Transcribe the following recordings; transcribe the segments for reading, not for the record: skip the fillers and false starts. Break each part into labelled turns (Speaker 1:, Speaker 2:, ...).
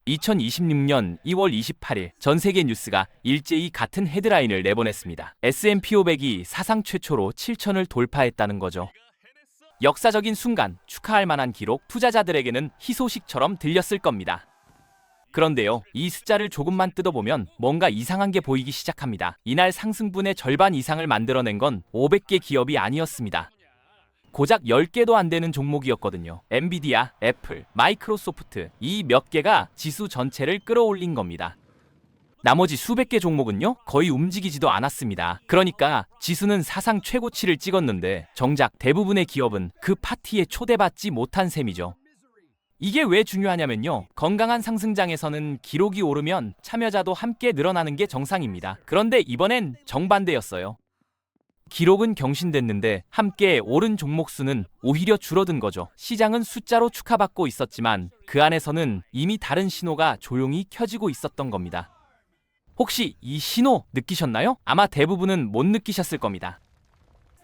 Speaker 1: 2026년 2월 28일 전 세계 뉴스가 일제히 같은 헤드라인을 내보냈습니다. S&P 500이 사상 최초로 7천을 돌파했다는 거죠. 역사적인 순간, 축하할 만한 기록, 투자자들에게는 희소식처럼 들렸을 겁니다. 그런데요, 이 숫자를 조금만 뜯어보면 뭔가 이상한 게 보이기 시작합니다. 이날 상승분의 절반 이상을 만들어낸 건 500개 기업이 아니었습니다. 고작 10개도 안 되는 종목이었거든요. 엔비디아, 애플, 마이크로소프트 이 몇 개가 지수 전체를 끌어올린 겁니다. 나머지 수백 개 종목은요, 거의 움직이지도 않았습니다. 그러니까 지수는 사상 최고치를 찍었는데 정작 대부분의 기업은 그 파티에 초대받지 못한 셈이죠. 이게 왜 중요하냐면요, 건강한 상승장에서는 기록이 오르면 참여자도 함께 늘어나는 게 정상입니다. 그런데 이번엔 정반대였어요. 기록은 경신됐는데 함께 오른 종목 수는 오히려 줄어든 거죠. 시장은 숫자로 축하받고 있었지만 그 안에서는 이미 다른 신호가 조용히 켜지고 있었던 겁니다. 혹시 이 신호 느끼셨나요? 아마 대부분은 못 느끼셨을 겁니다.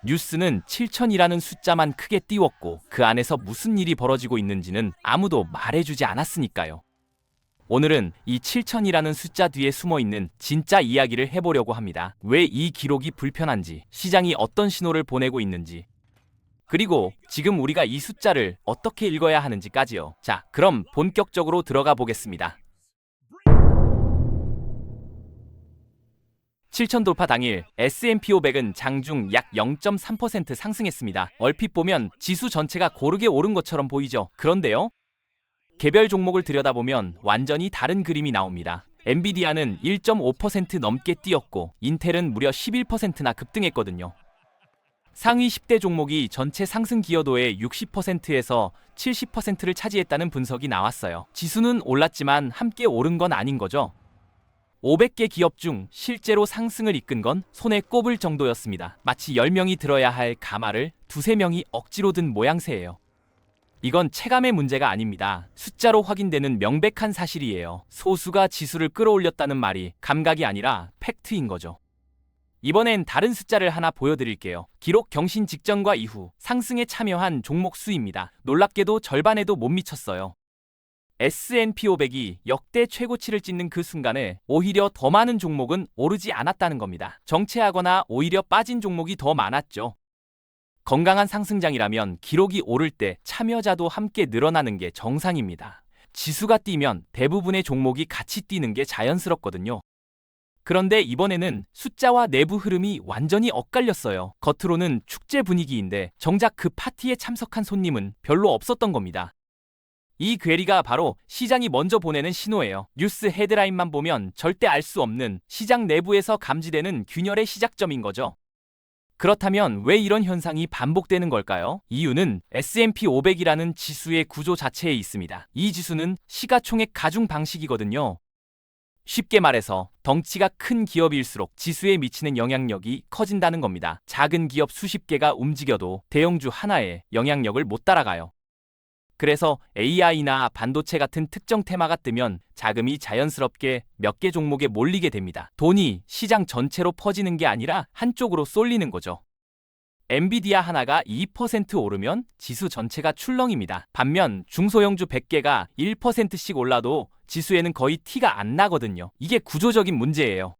Speaker 1: 뉴스는 7천이라는 숫자만 크게 띄웠고 그 안에서 무슨 일이 벌어지고 있는지는 아무도 말해주지 않았으니까요. 오늘은 이 7천이라는 숫자 뒤에 숨어있는 진짜 이야기를 해보려고 합니다. 왜 이 기록이 불편한지, 시장이 어떤 신호를 보내고 있는지, 그리고 지금 우리가 이 숫자를 어떻게 읽어야 하는지까지요. 자, 그럼 본격적으로 들어가 보겠습니다. 7천 돌파 당일 S&P 500은 장중 약 0.3% 상승했습니다. 얼핏 보면 지수 전체가 고르게 오른 것처럼 보이죠. 그런데요, 개별 종목을 들여다보면 완전히 다른 그림이 나옵니다. 엔비디아는 1.5% 넘게 뛰었고 인텔은 무려 11%나 급등했거든요. 상위 10대 종목이 전체 상승 기여도의 60%에서 70%를 차지했다는 분석이 나왔어요. 지수는 올랐지만 함께 오른 건 아닌 거죠. 500개 기업 중 실제로 상승을 이끈 건 손에 꼽을 정도였습니다. 마치 10명이 들어야 할 가마를 두세 명이 억지로 든 모양새예요. 이건 체감의 문제가 아닙니다. 숫자로 확인되는 명백한 사실이에요. 소수가 지수를 끌어올렸다는 말이 감각이 아니라 팩트인 거죠. 이번엔 다른 숫자를 하나 보여드릴게요. 기록 경신 직전과 이후 상승에 참여한 종목 수입니다. 놀랍게도 절반에도 못 미쳤어요. S&P 500이 역대 최고치를 찍는 그 순간에 오히려 더 많은 종목은 오르지 않았다는 겁니다. 정체하거나 오히려 빠진 종목이 더 많았죠. 건강한 상승장이라면 기록이 오를 때 참여자도 함께 늘어나는 게 정상입니다. 지수가 뛰면 대부분의 종목이 같이 뛰는 게 자연스럽거든요. 그런데 이번에는 숫자와 내부 흐름이 완전히 엇갈렸어요. 겉으로는 축제 분위기인데 정작 그 파티에 참석한 손님은 별로 없었던 겁니다. 이 괴리가 바로 시장이 먼저 보내는 신호예요. 뉴스 헤드라인만 보면 절대 알 수 없는 시장 내부에서 감지되는 균열의 시작점인 거죠. 그렇다면 왜 이런 현상이 반복되는 걸까요? 이유는 S&P 500이라는 지수의 구조 자체에 있습니다. 이 지수는 시가총액 가중 방식이거든요. 쉽게 말해서 덩치가 큰 기업일수록 지수에 미치는 영향력이 커진다는 겁니다. 작은 기업 수십 개가 움직여도 대형주 하나에 영향력을 못 따라가요. 그래서 AI나 반도체 같은 특정 테마가 뜨면 자금이 자연스럽게 몇 개 종목에 몰리게 됩니다. 돈이 시장 전체로 퍼지는 게 아니라 한쪽으로 쏠리는 거죠. 엔비디아 하나가 2% 오르면 지수 전체가 출렁입니다. 반면 중소형주 100개가 1%씩 올라도 지수에는 거의 티가 안 나거든요. 이게 구조적인 문제예요.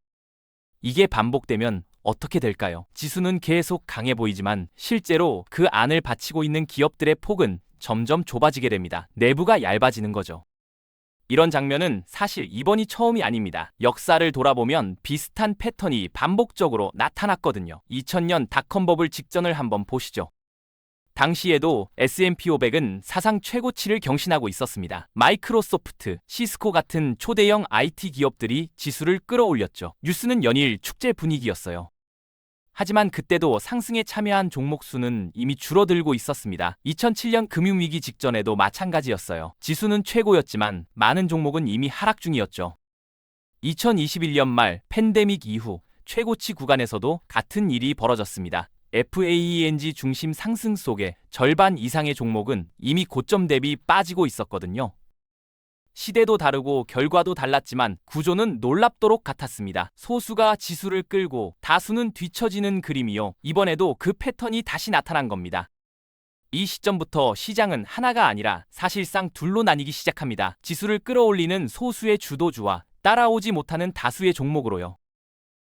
Speaker 1: 이게 반복되면 어떻게 될까요? 지수는 계속 강해 보이지만 실제로 그 안을 받치고 있는 기업들의 폭은 점점 좁아지게 됩니다. 내부가 얇아지는 거죠. 이런 장면은 사실 이번이 처음이 아닙니다. 역사를 돌아보면 비슷한 패턴이 반복적으로 나타났거든요. 2000년 닷컴 버블 직전을 한번 보시죠. 당시에도 S&P 500은 사상 최고치를 경신하고 있었습니다. 마이크로소프트, 시스코 같은 초대형 IT 기업들이 지수를 끌어올렸죠. 뉴스는 연일 축제 분위기였어요. 하지만 그때도 상승에 참여한 종목 수는 이미 줄어들고 있었습니다. 2007년 금융위기 직전에도 마찬가지였어요. 지수는 최고였지만 많은 종목은 이미 하락 중이었죠. 2021년 말 팬데믹 이후 최고치 구간에서도 같은 일이 벌어졌습니다. FANG 중심 상승 속에 절반 이상의 종목은 이미 고점 대비 빠지고 있었거든요. 시대도 다르고 결과도 달랐지만 구조는 놀랍도록 같았습니다. 소수가 지수를 끌고 다수는 뒤처지는 그림이요. 이번에도 그 패턴이 다시 나타난 겁니다. 이 시점부터 시장은 하나가 아니라 사실상 둘로 나뉘기 시작합니다. 지수를 끌어올리는 소수의 주도주와 따라오지 못하는 다수의 종목으로요.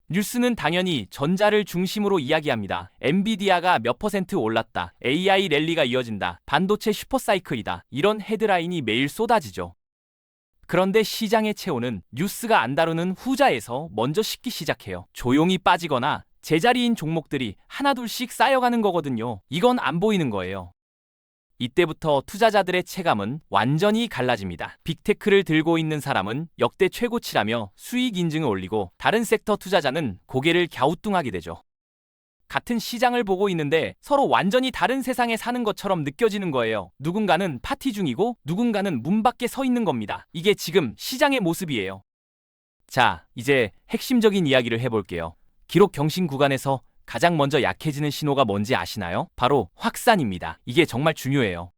Speaker 1: 뉴스는 당연히 전자를 중심으로 이야기합니다. 엔비디아가 몇 퍼센트 올랐다. AI 랠리가 이어진다. 반도체 슈퍼사이클이다. 이런 헤드라인이 매일 쏟아지죠. 그런데 시장의 체온은 뉴스가 안 다루는 후자에서 먼저 식기 시작해요. 조용히 빠지거나 제자리인 종목들이 하나둘씩 쌓여가는 거거든요. 이건 안 보이는 거예요. 이때부터 투자자들의 체감은 완전히 갈라집니다. 빅테크를 들고 있는 사람은 역대 최고치라며 수익 인증을 올리고 다른 섹터 투자자는 고개를 갸우뚱하게 되죠. 같은 시장을 보고 있는데 서로 완전히 다른 세상에 사는 것처럼 느껴지는 거예요. 누군가는 파티 중이고 누군가는 문 밖에 서 있는 겁니다. 이게 지금 시장의 모습이에요. 자, 이제 핵심적인 이야기를 해볼게요. 기록 경신 구간에서 가장 먼저 약해지는 신호가 뭔지 아시나요? 바로 확산입니다. 이게 정말 중요해요.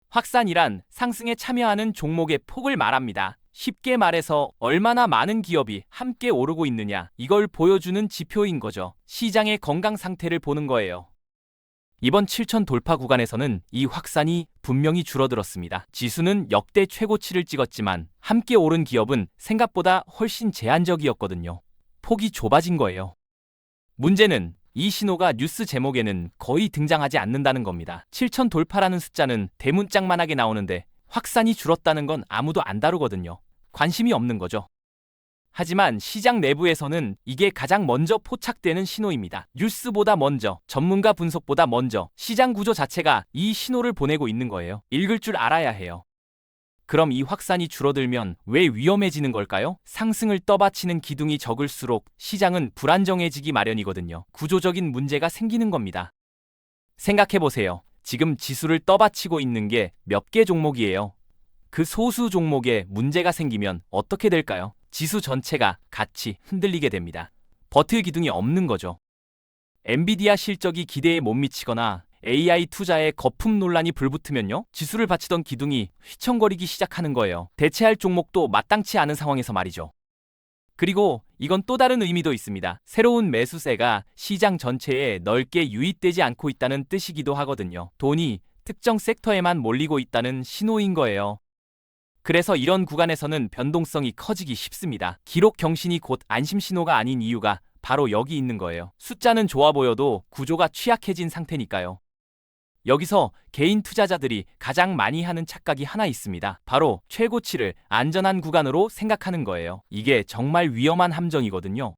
Speaker 1: 확산이란 상승에 참여하는 종목의 폭을 말합니다. 쉽게 말해서 얼마나 많은 기업이 함께 오르고 있느냐, 이걸 보여주는 지표인 거죠. 시장의 건강 상태를 보는 거예요. 이번 7천 돌파 구간에서는 이 확산이 분명히 줄어들었습니다. 지수는 역대 최고치를 찍었지만 함께 오른 기업은 생각보다 훨씬 제한적이었거든요. 폭이 좁아진 거예요. 문제는 이 신호가 뉴스 제목에는 거의 등장하지 않는다는 겁니다. 7천 돌파라는 숫자는 대문짝만하게 나오는데 확산이 줄었다는 건 아무도 안 다루거든요. 관심이 없는 거죠. 하지만 시장 내부에서는 이게 가장 먼저 포착되는 신호입니다. 뉴스보다 먼저, 전문가 분석보다 먼저 시장 구조 자체가 이 신호를 보내고 있는 거예요. 읽을 줄 알아야 해요. 그럼 이 확산이 줄어들면 왜 위험해지는 걸까요? 상승을 떠받치는 기둥이 적을수록 시장은 불안정해지기 마련이거든요. 구조적인 문제가 생기는 겁니다. 생각해보세요. 지금 지수를 떠받치고 있는 게 몇 개 종목이에요. 그 소수 종목에 문제가 생기면 어떻게 될까요? 지수 전체가 같이 흔들리게 됩니다. 버틸 기둥이 없는 거죠. 엔비디아 실적이 기대에 못 미치거나 AI 투자에 거품 논란이 불붙으면요, 지수를 받치던 기둥이 휘청거리기 시작하는 거예요. 대체할 종목도 마땅치 않은 상황에서 말이죠. 그리고 이건 또 다른 의미도 있습니다. 새로운 매수세가 시장 전체에 넓게 유입되지 않고 있다는 뜻이기도 하거든요. 돈이 특정 섹터에만 몰리고 있다는 신호인 거예요. 그래서 이런 구간에서는 변동성이 커지기 쉽습니다. 기록 경신이 곧 안심 신호가 아닌 이유가 바로 여기 있는 거예요. 숫자는 좋아 보여도 구조가 취약해진 상태니까요. 여기서 개인 투자자들이 가장 많이 하는 착각이 하나 있습니다. 바로 최고치를 안전한 구간으로 생각하는 거예요. 이게 정말 위험한 함정이거든요.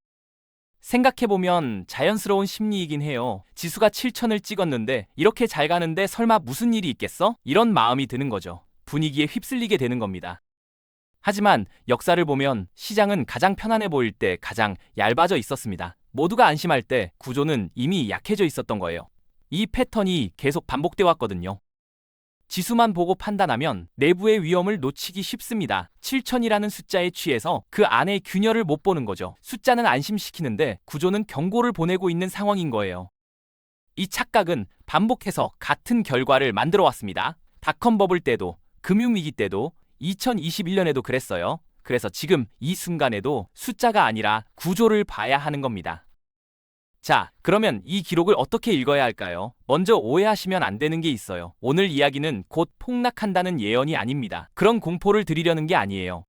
Speaker 1: 생각해보면 자연스러운 심리이긴 해요. 지수가 7천을 찍었는데 이렇게 잘 가는데 설마 무슨 일이 있겠어? 이런 마음이 드는 거죠. 분위기에 휩쓸리게 되는 겁니다. 하지만 역사를 보면 시장은 가장 편안해 보일 때 가장 얇아져 있었습니다. 모두가 안심할 때 구조는 이미 약해져 있었던 거예요. 이 패턴이 계속 반복돼 왔거든요. 지수만 보고 판단하면 내부의 위험을 놓치기 쉽습니다. 7천이라는 숫자에 취해서 그 안의 균열을 못 보는 거죠. 숫자는 안심시키는데 구조는 경고를 보내고 있는 상황인 거예요. 이 착각은 반복해서 같은 결과를 만들어 왔습니다. 닷컴 버블 때도, 금융위기 때도, 2021년에도 그랬어요. 그래서 지금 이 순간에도 숫자가 아니라 구조를 봐야 하는 겁니다. 자, 그러면 이 기록을 어떻게 읽어야 할까요? 먼저 오해하시면 안 되는 게 있어요. 오늘 이야기는 곧 폭락한다는 예언이 아닙니다. 그런 공포를 드리려는 게 아니에요.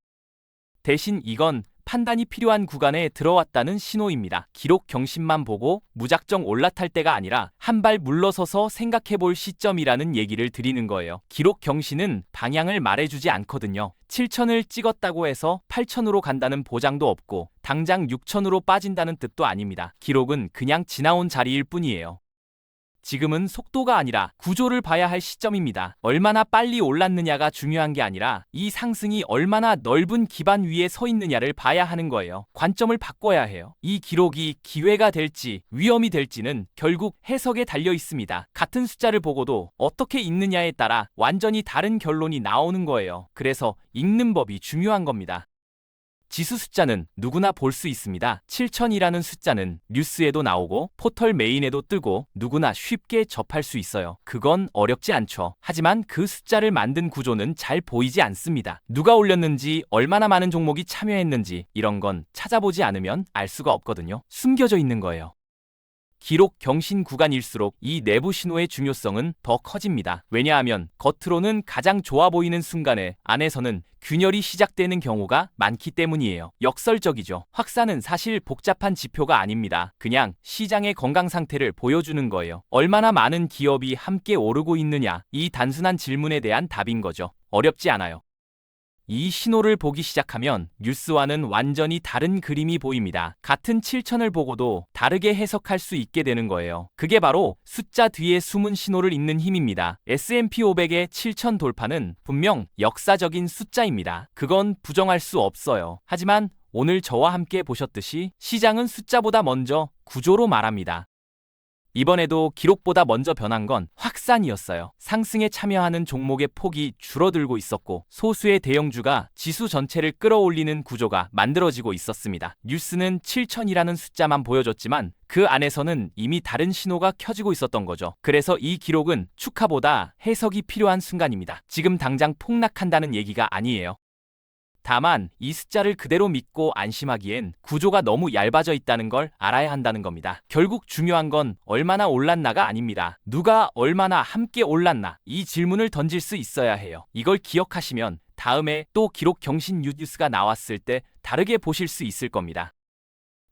Speaker 1: 대신 이건 판단이 필요한 구간에 들어왔다는 신호입니다. 기록 경신만 보고 무작정 올라탈 때가 아니라 한 발 물러서서 생각해 볼 시점이라는 얘기를 드리는 거예요. 기록 경신은 방향을 말해주지 않거든요. 7천을 찍었다고 해서 8천으로 간다는 보장도 없고 당장 6천으로 빠진다는 뜻도 아닙니다. 기록은 그냥 지나온 자리일 뿐이에요. 지금은 속도가 아니라 구조를 봐야 할 시점입니다. 얼마나 빨리 올랐느냐가 중요한 게 아니라 이 상승이 얼마나 넓은 기반 위에 서 있느냐를 봐야 하는 거예요. 관점을 바꿔야 해요. 이 기록이 기회가 될지 위험이 될지는 결국 해석에 달려 있습니다. 같은 숫자를 보고도 어떻게 읽느냐에 따라 완전히 다른 결론이 나오는 거예요. 그래서 읽는 법이 중요한 겁니다. 지수 숫자는 누구나 볼 수 있습니다. 7천이라는 숫자는 뉴스에도 나오고 포털 메인에도 뜨고 누구나 쉽게 접할 수 있어요. 그건 어렵지 않죠. 하지만 그 숫자를 만든 구조는 잘 보이지 않습니다. 누가 올렸는지, 얼마나 많은 종목이 참여했는지 이런 건 찾아보지 않으면 알 수가 없거든요. 숨겨져 있는 거예요. 기록 경신 구간일수록 이 내부 신호의 중요성은 더 커집니다. 왜냐하면 겉으로는 가장 좋아 보이는 순간에 안에서는 균열이 시작되는 경우가 많기 때문이에요. 역설적이죠. 확산은 사실 복잡한 지표가 아닙니다. 그냥 시장의 건강 상태를 보여주는 거예요. 얼마나 많은 기업이 함께 오르고 있느냐, 이 단순한 질문에 대한 답인 거죠. 어렵지 않아요. 이 신호를 보기 시작하면 뉴스와는 완전히 다른 그림이 보입니다. 같은 7천을 보고도 다르게 해석할 수 있게 되는 거예요. 그게 바로 숫자 뒤에 숨은 신호를 잇는 힘입니다. S&P 500의 7천 돌파는 분명 역사적인 숫자입니다. 그건 부정할 수 없어요. 하지만 오늘 저와 함께 보셨듯이 시장은 숫자보다 먼저 구조로 말합니다. 이번에도 기록보다 먼저 변한 건 확산이었어요. 상승에 참여하는 종목의 폭이 줄어들고 있었고 소수의 대형주가 지수 전체를 끌어올리는 구조가 만들어지고 있었습니다. 뉴스는 7천이라는 숫자만 보여줬지만 그 안에서는 이미 다른 신호가 켜지고 있었던 거죠. 그래서 이 기록은 축하보다 해석이 필요한 순간입니다. 지금 당장 폭락한다는 얘기가 아니에요. 다만 이 숫자를 그대로 믿고 안심하기엔 구조가 너무 얇아져 있다는 걸 알아야 한다는 겁니다. 결국 중요한 건 얼마나 올랐나가 아닙니다. 누가 얼마나 함께 올랐나, 이 질문을 던질 수 있어야 해요. 이걸 기억하시면 다음에 또 기록 경신 뉴스가 나왔을 때 다르게 보실 수 있을 겁니다.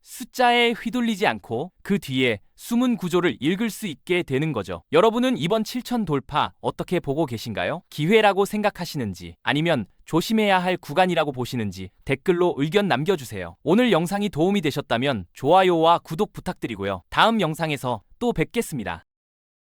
Speaker 1: 숫자에 휘둘리지 않고 그 뒤에 숨은 구조를 읽을 수 있게 되는 거죠. 여러분은 이번 7천 돌파 어떻게 보고 계신가요? 기회라고 생각하시는지 아니면 조심해야 할 구간이라고 보시는지 댓글로 의견 남겨주세요. 오늘 영상이 도움이 되셨다면 좋아요와 구독 부탁드리고요. 다음 영상에서 또 뵙겠습니다.